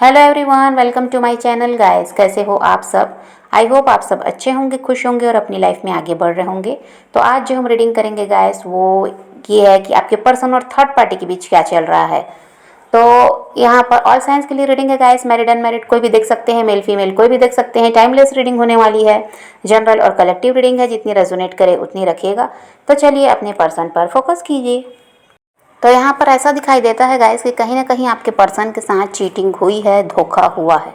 Hello everyone, welcome to my channel guys. कैसे हो आप सब? आई होप आप सब अच्छे होंगे, खुश होंगे और अपनी लाइफ में आगे बढ़ रहे होंगे। तो आज जो हम रीडिंग करेंगे गाइस वो ये है कि आपके पर्सन और थर्ड पार्टी के बीच क्या चल रहा है। तो यहाँ पर ऑल साइंस के लिए रीडिंग है गाइस। मैरिड अनमैरिड कोई भी देख सकते हैं, मेल फीमेल कोई भी देख सकते हैं। टाइमलेस रीडिंग होने वाली है। जनरल और कलेक्टिव रीडिंग है, जितनी रेजोनेट करे उतनी रखिएगा। तो चलिए अपने पर्सन पर फोकस कीजिए। तो यहाँ पर ऐसा दिखाई देता है गाइस कि कहीं ना कहीं आपके पर्सन के साथ चीटिंग हुई है, धोखा हुआ है।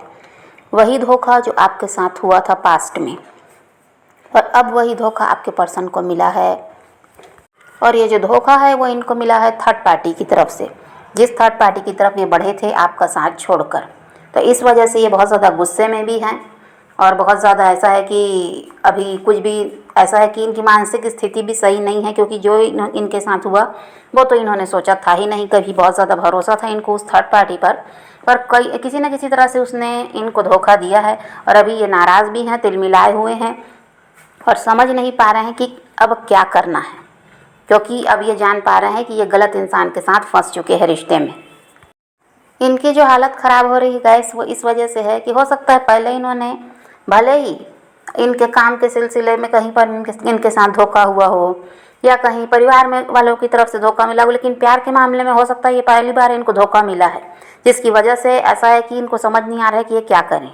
वही धोखा जो आपके साथ हुआ था पास्ट में, और अब वही धोखा आपके पर्सन को मिला है। और ये जो धोखा है वो इनको मिला है थर्ड पार्टी की तरफ से, जिस थर्ड पार्टी की तरफ ये बढ़े थे आपका साथ छोड़कर। तो इस वजह से ये बहुत ज़्यादा गुस्से में भी हैं और बहुत ज़्यादा ऐसा है कि अभी कुछ भी ऐसा है कि इनकी मानसिक स्थिति भी सही नहीं है, क्योंकि जो इनके साथ हुआ वो तो इन्होंने सोचा था ही नहीं कभी। बहुत ज़्यादा भरोसा था इनको उस थर्ड पार्टी पर कई किसी न किसी तरह से उसने इनको धोखा दिया है। और अभी ये नाराज़ भी हैं, तिलमिलाए हुए हैं और समझ नहीं पा रहे हैं कि अब क्या करना है, क्योंकि अब ये जान पा रहे हैं कि ये गलत इंसान के साथ फंस चुके हैं रिश्ते में। इनकी जो हालत ख़राब हो रही है गैस वो इस वजह से है कि हो सकता है पहले इन्होंने भले ही इनके काम के सिलसिले में कहीं पर इनके साथ धोखा हुआ हो या कहीं परिवार में वालों की तरफ से धोखा मिला हो, लेकिन प्यार के मामले में हो सकता है ये पहली बार इनको धोखा मिला है, जिसकी वजह से ऐसा है कि इनको समझ नहीं आ रहा है कि ये क्या करें।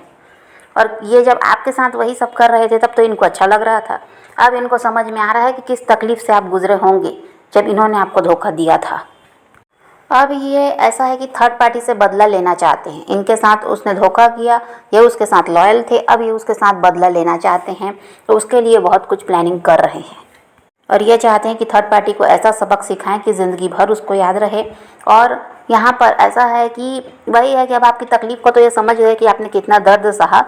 और ये जब आपके साथ वही सब कर रहे थे तब तो इनको अच्छा लग रहा था। अब इनको समझ में आ रहा है कि किस तकलीफ़ से आप गुजरे होंगे जब इन्होंने आपको धोखा दिया था। अब ये ऐसा है कि थर्ड पार्टी से बदला लेना चाहते हैं। इनके साथ उसने धोखा किया, ये उसके साथ लॉयल थे, अब ये उसके साथ बदला लेना चाहते हैं। तो उसके लिए बहुत कुछ प्लानिंग कर रहे हैं और ये चाहते हैं कि थर्ड पार्टी को ऐसा सबक सिखाएं कि ज़िंदगी भर उसको याद रहे। और यहाँ पर ऐसा है कि वही है कि अब आपकी तकलीफ़ को तो ये समझ गए कि आपने कितना दर्द सहा,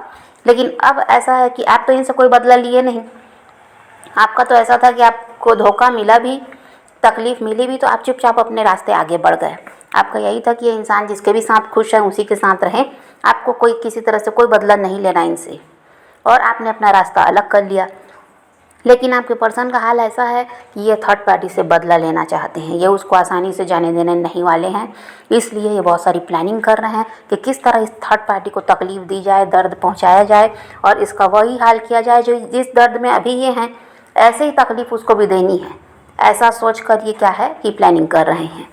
लेकिन अब ऐसा है कि आप तो इनसे कोई बदला लिए नहीं। आपका तो ऐसा था कि आपको धोखा मिला भी, तकलीफ़ मिली भी, तो आप चुपचाप अपने रास्ते आगे बढ़ गए। आपका यही था कि ये इंसान जिसके भी साथ खुश है उसी के साथ रहें, आपको कोई किसी तरह से कोई बदला नहीं लेना इनसे, और आपने अपना रास्ता अलग कर लिया। लेकिन आपके पर्सन का हाल ऐसा है कि ये थर्ड पार्टी से बदला लेना चाहते हैं। ये उसको आसानी से जाने देने नहीं वाले हैं, इसलिए ये बहुत सारी प्लानिंग कर रहे हैं कि किस तरह इस थर्ड पार्टी को तकलीफ़ दी जाए, दर्द पहुंचाया जाए और इसका वही हाल किया जाए जो जिस दर्द में अभी ये हैं, ऐसे ही तकलीफ़ उसको भी देनी है। ऐसा सोच कर ये क्या है कि प्लानिंग कर रहे हैं।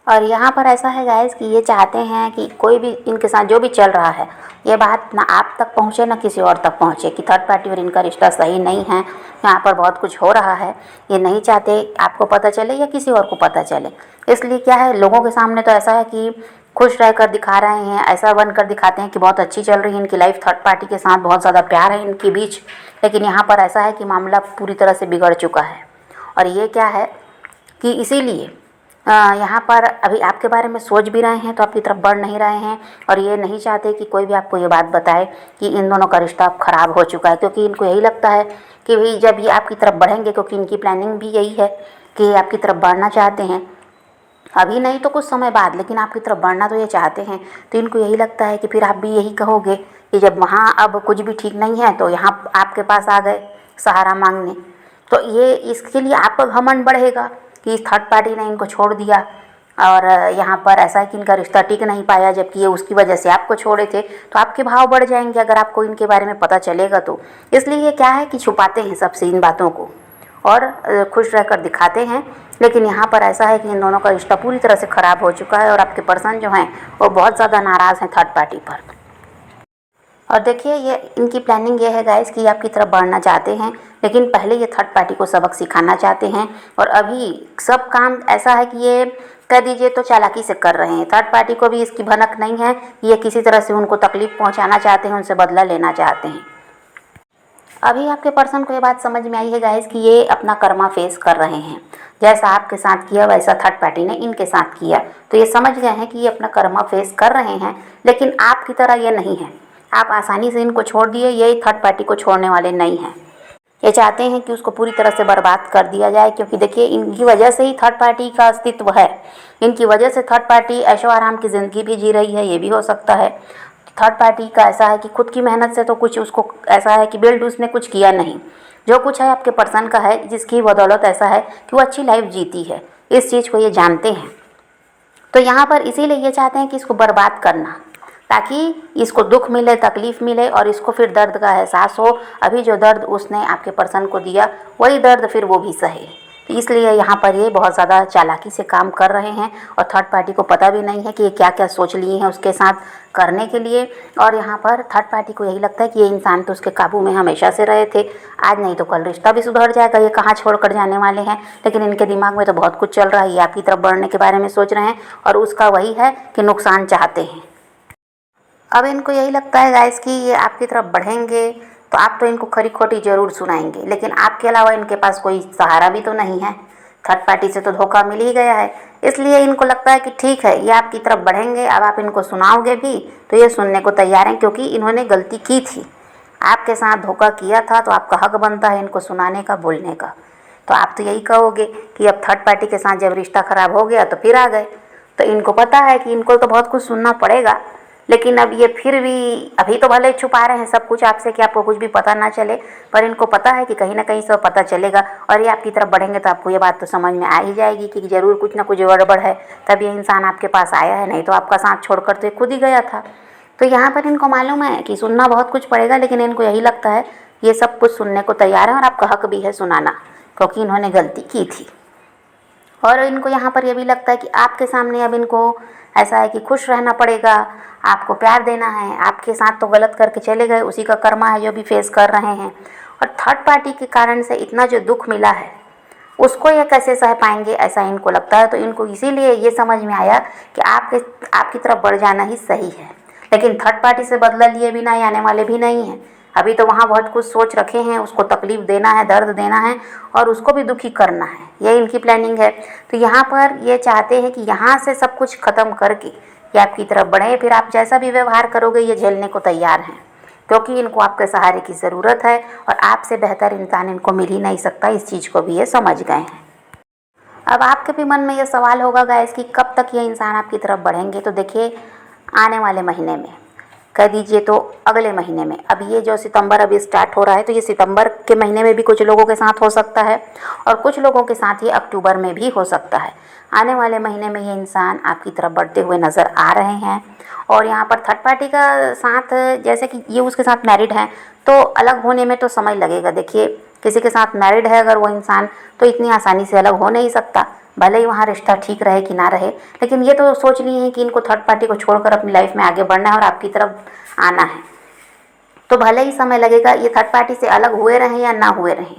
और यहाँ पर ऐसा है गाइस कि ये चाहते हैं कि कोई भी इनके साथ जो भी चल रहा है ये बात ना आप तक पहुँचे ना किसी और तक पहुँचे, कि थर्ड पार्टी और इनका रिश्ता सही नहीं है, यहाँ पर बहुत कुछ हो रहा है। ये नहीं चाहते आपको पता चले या किसी और को पता चले। इसलिए क्या है, लोगों के सामने तो ऐसा है कि खुश रहकर दिखा रहे हैं, ऐसा बनकर दिखाते हैं कि बहुत अच्छी चल रही है इनकी लाइफ, थर्ड पार्टी के साथ बहुत ज़्यादा प्यार है इनके बीच। लेकिन यहाँ पर ऐसा है कि मामला पूरी तरह से बिगड़ चुका है। और ये क्या है कि इसीलिए यहाँ पर अभी आपके बारे में सोच भी रहे हैं तो आपकी तरफ बढ़ नहीं रहे हैं, और ये नहीं चाहते कि कोई भी आपको ये बात बताए कि इन दोनों का रिश्ता अब ख़राब हो चुका है, क्योंकि इनको यही लगता है कि भाई जब ये आपकी तरफ बढ़ेंगे, क्योंकि इनकी प्लानिंग भी यही है कि ये आपकी तरफ बढ़ना चाहते हैं, अभी नहीं तो कुछ समय बाद, लेकिन आपकी तरफ बढ़ना तो ये चाहते हैं। तो इनको यही लगता है कि फिर आप भी यही कहोगे कि जब वहाँ अब कुछ भी ठीक नहीं है तो यहाँ आपके पास आ गए सहारा मांगने। तो ये इसके लिए आपका घमंड बढ़ेगा कि इस थर्ड पार्टी ने इनको छोड़ दिया, और यहाँ पर ऐसा है कि इनका रिश्ता टिक नहीं पाया, जबकि ये उसकी वजह से आपको छोड़े थे। तो आपके भाव बढ़ जाएंगे अगर आपको इनके बारे में पता चलेगा तो। इसलिए ये क्या है कि छुपाते हैं सबसे इन बातों को और खुश रहकर दिखाते हैं। लेकिन यहाँ पर ऐसा है कि इन दोनों का रिश्ता पूरी तरह से ख़राब हो चुका है और आपके पर्सन जो हैं वो बहुत ज़्यादा नाराज़ हैं थर्ड पार्टी पर। और देखिए ये इनकी प्लानिंग ये है गाइस कि आपकी तरफ बढ़ना चाहते हैं, लेकिन पहले ये थर्ड पार्टी को सबक सिखाना चाहते हैं। और अभी सब काम ऐसा है कि ये कह दीजिए तो चालाकी से कर रहे हैं। थर्ड पार्टी को भी इसकी भनक नहीं है, ये किसी तरह से उनको तकलीफ़ पहुंचाना चाहते हैं, उनसे बदला लेना चाहते हैं। अभी आपके पर्सन को ये बात समझ में आई है गाइस कि ये अपना कर्मा फेस कर रहे हैं। जैसा आपके साथ किया वैसा थर्ड पार्टी ने इनके साथ किया, तो ये समझ गए हैं कि ये अपना कर्मा फेस कर रहे हैं। लेकिन आपकी तरह ये नहीं है, आप आसानी से इनको छोड़ दिए, ये थर्ड पार्टी को छोड़ने वाले नहीं हैं। ये चाहते हैं कि उसको पूरी तरह से बर्बाद कर दिया जाए, क्योंकि देखिए इनकी वजह से ही थर्ड पार्टी का अस्तित्व है। इनकी वजह से थर्ड पार्टी ऐशो आराम की ज़िंदगी भी जी रही है, ये भी हो सकता है। थर्ड पार्टी का ऐसा है कि खुद की मेहनत से तो कुछ उसको ऐसा है कि बिल्ड उसने कुछ किया नहीं। जो कुछ है आपके पर्सन का है, जिसकी बदौलत ऐसा है कि वो अच्छी लाइफ जीती है, इस चीज़ को ये जानते हैं। तो यहाँ पर इसीलिए ये चाहते हैं कि इसको बर्बाद करना, ताकि इसको दुख मिले, तकलीफ़ मिले और इसको फिर दर्द का एहसास हो। अभी जो दर्द उसने आपके पर्सन को दिया वही दर्द फिर वो भी सहे। तो इसलिए यहाँ पर ये बहुत ज़्यादा चालाकी से काम कर रहे हैं और थर्ड पार्टी को पता भी नहीं है कि ये क्या क्या सोच लिए हैं उसके साथ करने के लिए। और यहाँ पर थर्ड पार्टी को यही लगता है कि ये इंसान तो उसके काबू में हमेशा से रहे थे, आज नहीं तो कल रिश्ता भी सुधर जाएगा, ये कहाँ छोड़ कर जाने वाले हैं। लेकिन इनके दिमाग में तो बहुत कुछ चल रहा है, ये आपकी तरफ बढ़ने के बारे में सोच रहे हैं और उसका वही है कि नुकसान चाहते हैं। अब इनको यही लगता है गाइस कि ये आपकी तरफ बढ़ेंगे तो आप तो इनको खरी खोटी ज़रूर सुनाएंगे, लेकिन आपके अलावा इनके पास कोई सहारा भी तो नहीं है। थर्ड पार्टी से तो धोखा मिल ही गया है, इसलिए इनको लगता है कि ठीक है ये आपकी तरफ बढ़ेंगे, अब आप इनको सुनाओगे भी तो ये सुनने को तैयार हैं, क्योंकि इन्होंने गलती की थी, आपके साथ धोखा किया था, तो आपका हक बनता है इनको सुनाने का, बोलने का। तो आप तो यही कहोगे कि अब थर्ड पार्टी के साथ जब रिश्ता ख़राब हो गया तो फिर आ गए। तो इनको पता है कि इनको तो बहुत कुछ सुनना पड़ेगा, लेकिन अब ये फिर भी अभी तो भले छुपा रहे हैं सब कुछ आपसे कि आपको कुछ भी पता ना चले, पर इनको पता है कि कहीं ना कहीं सब पता चलेगा और ये आपकी तरफ बढ़ेंगे तो आपको ये बात तो समझ में आ ही जाएगी कि ज़रूर कुछ ना कुछ गड़बड़ है, तब ये इंसान आपके पास आया है, नहीं तो आपका साथ छोड़कर तो ये खुद ही गया था। तो यहाँ पर इनको मालूम है कि सुनना बहुत कुछ पड़ेगा, लेकिन इनको यही लगता है ये सब कुछ सुनने को तैयार है और आपका हक भी है सुनाना, क्योंकि इन्होंने गलती की थी। और इनको यहाँ पर यह भी लगता है कि आपके सामने अब इनको ऐसा है कि खुश रहना पड़ेगा, आपको प्यार देना है, आपके साथ तो गलत करके चले गए, उसी का कर्मा है जो भी फेस कर रहे हैं। और थर्ड पार्टी के कारण से इतना जो दुख मिला है उसको ये कैसे सह पाएंगे, ऐसा इनको लगता है। तो इनको इसीलिए ये समझ में आया कि आपकी तरफ बढ़ जाना ही सही है, लेकिन थर्ड पार्टी से बदला लिए बिना ये आने वाले भी नहीं हैं। अभी तो वहाँ बहुत कुछ सोच रखे हैं, उसको तकलीफ़ देना है, दर्द देना है और उसको भी दुखी करना है, ये इनकी प्लानिंग है। तो यहाँ पर ये चाहते हैं कि यहाँ से सब कुछ ख़त्म करके ये आपकी तरफ बढ़े, फिर आप जैसा भी व्यवहार करोगे ये झेलने को तैयार हैं, क्योंकि इनको आपके सहारे की ज़रूरत है और आपसे बेहतर इंसान इनको मिल ही नहीं सकता, इस चीज़ को भी ये समझ गए हैं। अब आपके भी मन में ये सवाल होगा गाइस कि कब तक ये इंसान आपकी तरफ बढ़ेंगे। तो देखिए आने वाले महीने में, कह दीजिए तो अगले महीने में, अब ये जो सितंबर अभी स्टार्ट हो रहा है तो ये सितंबर के महीने में भी कुछ लोगों के साथ हो सकता है और कुछ लोगों के साथ ये अक्टूबर में भी हो सकता है। आने वाले महीने में ये इंसान आपकी तरफ बढ़ते हुए नज़र आ रहे हैं। और यहाँ पर थर्ड पार्टी का साथ, जैसे कि ये उसके साथ मैरिड हैं तो अलग होने में तो समय लगेगा। देखिए किसी के साथ मैरिड है अगर वो इंसान, तो इतनी आसानी से अलग हो नहीं सकता, भले ही वहाँ रिश्ता ठीक रहे कि ना रहे। लेकिन ये तो सोच लिए हैं कि इनको थर्ड पार्टी को छोड़कर अपनी लाइफ में आगे बढ़ना है और आपकी तरफ आना है, तो भले ही समय लगेगा, ये थर्ड पार्टी से अलग हुए रहें या ना हुए रहें,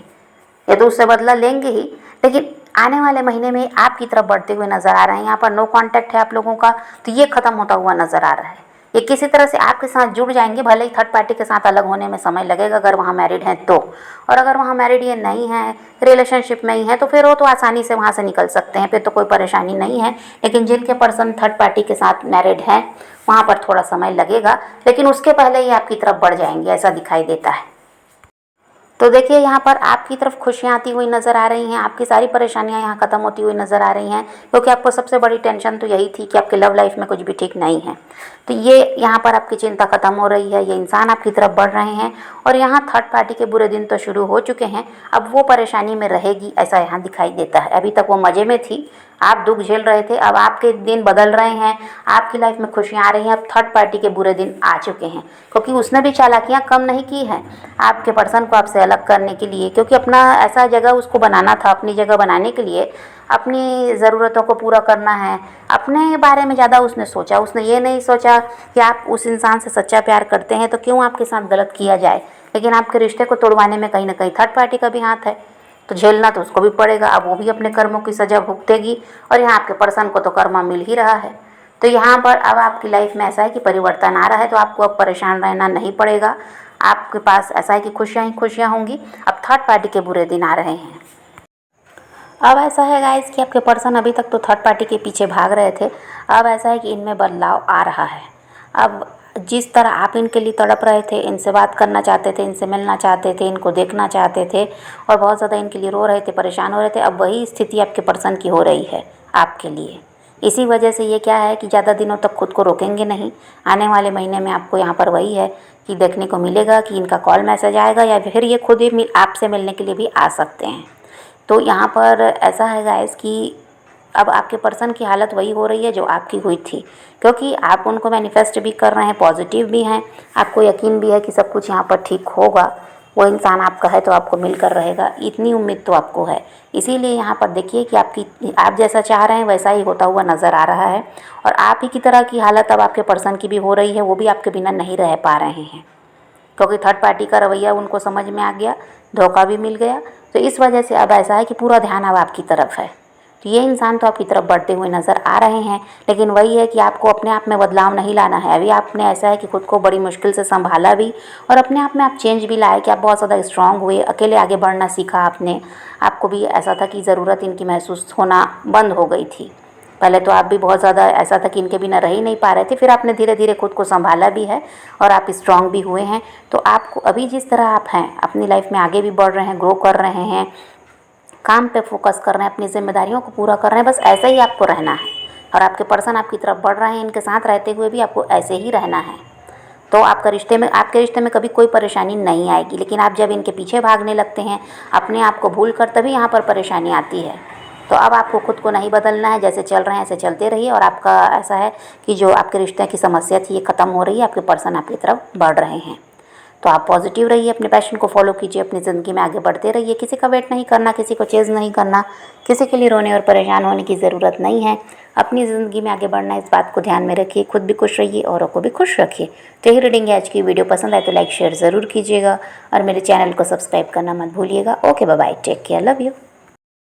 ये तो उससे बदला लेंगे ही, लेकिन आने वाले महीने में आपकी तरफ बढ़ते हुए नज़र आ रहे हैं। यहाँ पर नो कांटेक्ट है आप लोगों का, तो ये ख़त्म होता हुआ नज़र आ रहा है। ये किसी तरह से आपके साथ जुड़ जाएंगे, भले ही थर्ड पार्टी के साथ अलग होने में समय लगेगा अगर वहाँ मैरिड हैं तो। और अगर वहाँ मैरिड ये नहीं है, रिलेशनशिप में ही है, तो फिर वो तो आसानी से वहाँ से निकल सकते हैं, फिर तो कोई परेशानी नहीं है। लेकिन जिनके पर्सन थर्ड पार्टी के साथ मैरिड हैं वहाँ पर थोड़ा समय लगेगा, लेकिन उसके पहले ही आपकी तरफ बढ़ जाएंगे, ऐसा दिखाई देता है। तो देखिए यहाँ पर आपकी तरफ खुशियाँ आती हुई नज़र आ रही हैं, आपकी सारी परेशानियाँ यहाँ ख़त्म होती हुई नज़र आ रही हैं, क्योंकि आपको सबसे बड़ी टेंशन तो यही थी कि आपके लव लाइफ में कुछ भी ठीक नहीं है। तो ये यहाँ पर आपकी चिंता ख़त्म हो रही है, ये इंसान आपकी तरफ बढ़ रहे हैं और यहाँ थर्ड पार्टी के बुरे दिन तो शुरू हो चुके हैं, अब वो परेशानी में रहेगी ऐसा यहाँ दिखाई देता है। अभी तक वो मज़े में थी, आप दुख झेल रहे थे, अब आपके दिन बदल रहे हैं, आपकी लाइफ में खुशियाँ आ रही हैं, अब थर्ड पार्टी के बुरे दिन आ चुके हैं, क्योंकि उसने भी चालाकियाँ कम नहीं की हैं आपके पर्सन को आपसे अलग करने के लिए, क्योंकि अपना ऐसा जगह उसको बनाना था, अपनी जगह बनाने के लिए अपनी ज़रूरतों को पूरा करना है, अपने बारे में ज़्यादा उसने सोचा। उसने ये नहीं सोचा कि आप उस इंसान से सच्चा प्यार करते हैं तो क्यों आपके साथ गलत किया जाए, लेकिन आपके रिश्ते को तोड़वाने में कहीं ना कहीं थर्ड पार्टी का भी हाथ है, तो झेलना तो उसको भी पड़ेगा। अब वो भी अपने कर्मों की सज़ा भुगतेगी और यहाँ आपके पर्सन को तो कर्मा मिल ही रहा है। तो यहाँ पर अब आपकी लाइफ में ऐसा है कि परिवर्तन आ रहा है, तो आपको अब परेशान रहना नहीं पड़ेगा, आपके पास ऐसा है कि खुशियाँ ही खुशियाँ होंगी। अब थर्ड पार्टी के बुरे दिन आ रहे हैं। अब ऐसा है गाइस कि आपके पर्सन अभी तक तो थर्ड पार्टी के पीछे भाग रहे थे, अब ऐसा है कि इनमें बदलाव आ रहा है। अब जिस तरह आप इनके लिए तड़प रहे थे, इनसे बात करना चाहते थे, इनसे मिलना चाहते थे, इनको देखना चाहते थे और बहुत ज़्यादा इनके लिए रो रहे थे, परेशान हो रहे थे, अब वही स्थिति आपके पर्सन की हो रही है आपके लिए। इसी वजह से ये क्या है कि ज़्यादा दिनों तक खुद को रोकेंगे नहीं। आने वाले महीने में आपको यहाँ पर वही है कि देखने को मिलेगा कि इनका कॉल मैसेज आएगा या फिर ये खुद ही आपसे मिलने के लिए भी आ सकते हैं। तो यहाँ पर ऐसा है गाइस कि अब आपके पर्सन की हालत वही हो रही है जो आपकी हुई थी, क्योंकि आप उनको मैनिफेस्ट भी कर रहे हैं, पॉजिटिव भी हैं, आपको यकीन भी है कि सब कुछ यहाँ पर ठीक होगा, वो इंसान आपका है तो आपको मिलकर रहेगा, इतनी उम्मीद तो आपको है। इसीलिए यहाँ पर देखिए कि आप जैसा चाह रहे हैं वैसा ही होता हुआ नज़र आ रहा है। और आप ही की तरह की हालत अब आपके पर्सन की भी हो रही है, वो भी आपके बिना नहीं रह पा रहे हैं, क्योंकि थर्ड पार्टी का रवैया उनको समझ में आ गया, धोखा भी मिल गया। तो इस वजह से अब ऐसा है कि पूरा ध्यान अब आपकी तरफ है। तो ये इंसान तो आपकी तरफ बढ़ते हुए नज़र आ रहे हैं, लेकिन वही है कि आपको अपने आप में बदलाव नहीं लाना है। अभी आपने ऐसा है कि खुद को बड़ी मुश्किल से संभाला भी, और अपने आप में आप चेंज भी लाए कि आप बहुत ज़्यादा स्ट्रांग हुए, अकेले आगे बढ़ना सीखा आपने। आपको भी ऐसा था कि ज़रूरत इनकी महसूस होना बंद हो गई थी। पहले तो आप भी बहुत ज़्यादा ऐसा था कि इनके बिना रह ही नहीं पा रहे थे, फिर आपने धीरे धीरे खुद को संभाला भी है और आप स्ट्रांग भी हुए हैं। तो आपको अभी जिस तरह आप हैं, अपनी लाइफ में आगे भी बढ़ रहे हैं, ग्रो कर रहे हैं, काम पे फोकस कर रहे हैं, अपनी जिम्मेदारियों को पूरा कर रहे हैं, बस ऐसे ही आपको रहना है। और आपके पर्सन आपकी तरफ बढ़ रहे हैं, इनके साथ रहते हुए भी आपको ऐसे ही रहना है। तो आपके रिश्ते में कभी कोई परेशानी नहीं आएगी। लेकिन आप जब इनके पीछे भागने लगते हैं, अपने आप को भूल कर, तभी यहाँ पर परेशानी आती है। तो अब आपको खुद को नहीं बदलना है, जैसे चल रहे हैं ऐसे चलते रहिए। और आपका ऐसा है कि जो आपके रिश्ते की समस्या थी ये ख़त्म हो रही है, आपके पर्सन आपकी तरफ बढ़ रहे हैं। तो आप पॉजिटिव रहिए, अपने पैशन को फॉलो कीजिए, अपनी ज़िंदगी में आगे बढ़ते रहिए। किसी का वेट नहीं करना, किसी को चेज़ नहीं करना, किसी के लिए रोने और परेशान होने की ज़रूरत नहीं है। अपनी ज़िंदगी में आगे बढ़ना, इस बात को ध्यान में रखिए। खुद भी खुश रहिए, औरों को भी खुश रखिए। तो यही रीडिंग है आज की। वीडियो पसंद आए तो लाइक शेयर ज़रूर कीजिएगा और मेरे चैनल को सब्सक्राइब करना मत भूलिएगा। Okay, bye bye, take care, love you.